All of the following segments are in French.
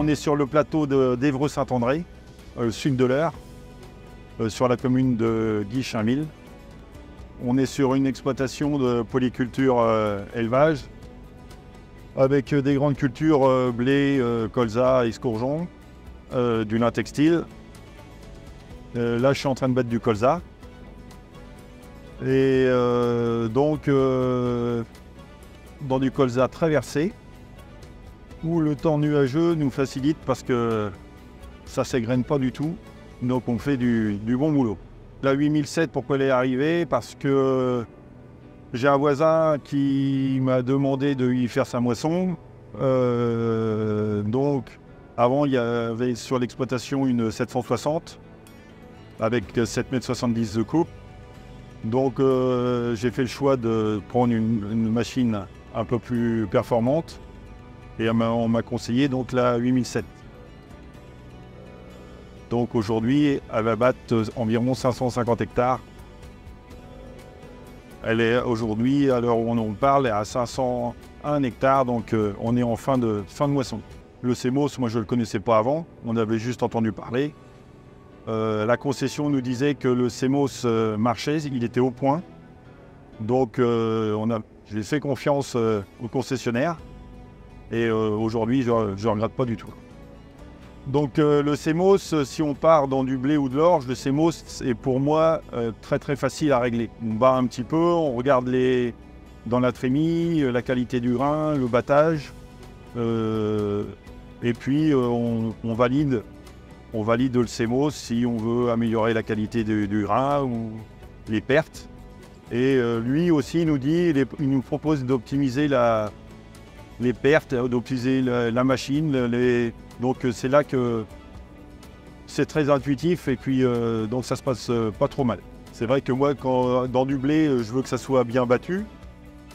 on est sur le plateau d'Évreux-Saint-André, sud de l'Eure, sur la commune de Guiche-Chainville. On est sur une exploitation de polyculture élevage, avec des grandes cultures blé, colza, escourgeon, du lin textile. Là, je suis en train de battre du colza. Et donc, dans du colza très versé, où le temps nuageux nous facilite parce que ça ne s'égrène pas du tout. Donc, on fait du bon boulot. La 8007, pourquoi elle est arrivée? Parce que j'ai un voisin qui m'a demandé de lui faire sa moisson. Donc, avant, il y avait sur l'exploitation une 760 avec 7,70 m de coupe. Donc, j'ai fait le choix de prendre une machine un peu plus performante. Et on m'a conseillé donc la 8007. Donc aujourd'hui, elle va battre environ 550 hectares. Elle est aujourd'hui, à l'heure où on en parle, à 501 hectares, donc on est en fin de moisson. Le CMOS, moi je ne le connaissais pas avant, on avait juste entendu parler. La concession nous disait que le CMOS marchait, il était au point. Donc j'ai fait confiance au concessionnaire et aujourd'hui je ne regrette pas du tout. Donc le CMOS, si on part dans du blé ou de l'orge, le CMOS est pour moi très très facile à régler. On bat un petit peu, on regarde dans la trémie, la qualité du grain, le battage, et puis on valide le CMOS si on veut améliorer la qualité du grain ou les pertes. Et lui aussi nous dit, il nous propose d'optimiser les pertes, d'optimiser la machine, donc c'est là que c'est très intuitif et puis donc ça se passe pas trop mal. C'est vrai que moi, dans du blé, je veux que ça soit bien battu,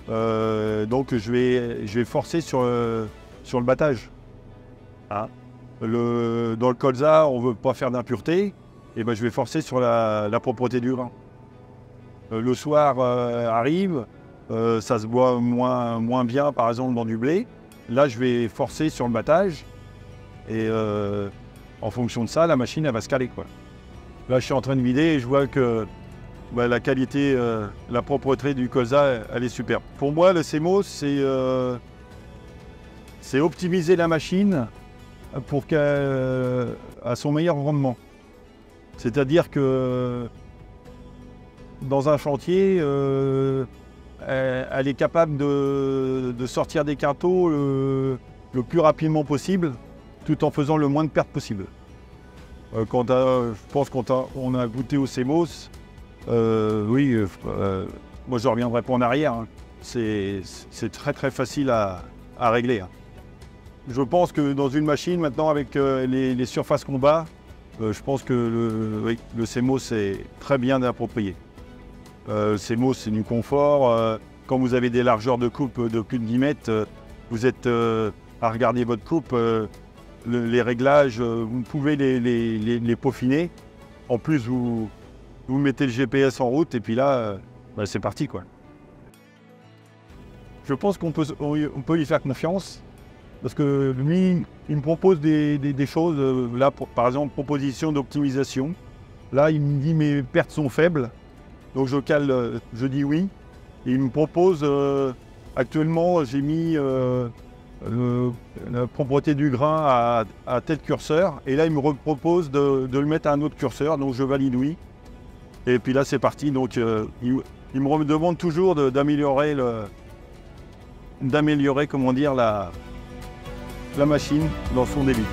donc je vais forcer sur le battage. Hein. Dans le colza, on ne veut pas faire d'impureté, et ben je vais forcer sur la propreté du grain. Le soir arrive, ça se boit moins bien par exemple dans du blé. Là, je vais forcer sur le battage. Et en fonction de ça, la machine, elle va se caler, quoi. Là, je suis en train de vider et je vois que la qualité, la propreté du colza, elle est superbe. Pour moi, le CMOS, c'est optimiser la machine pour qu'elle ait son meilleur rendement. C'est-à-dire que dans un chantier, elle est capable de sortir des quintaux le plus rapidement possible, tout en faisant le moins de pertes possible. Je pense qu'on a goûté au CMOS, oui, moi je ne reviendrai pas en arrière. Hein. C'est très très facile à régler. Hein. Je pense que dans une machine, maintenant, avec les surfaces qu'on bat, je pense que le CMOS est très bien approprié. Le CMOS, c'est du confort. Quand vous avez des largeurs de coupe de plus de 10 mètres, vous êtes à regarder votre coupe. Les réglages, vous pouvez les peaufiner. En plus, vous mettez le GPS en route et puis là, c'est parti, quoi. Je pense qu'on peut lui faire confiance parce que lui, il me propose des choses. Là, par exemple, proposition d'optimisation. Là, il me dit mes pertes sont faibles, donc je dis oui. Et il me propose, actuellement, j'ai mis la propreté du grain à tel curseur, et là il me propose de le mettre à un autre curseur, donc je valide oui. Et puis là c'est parti, donc il me demande toujours d'améliorer comment dire, la machine dans son débit.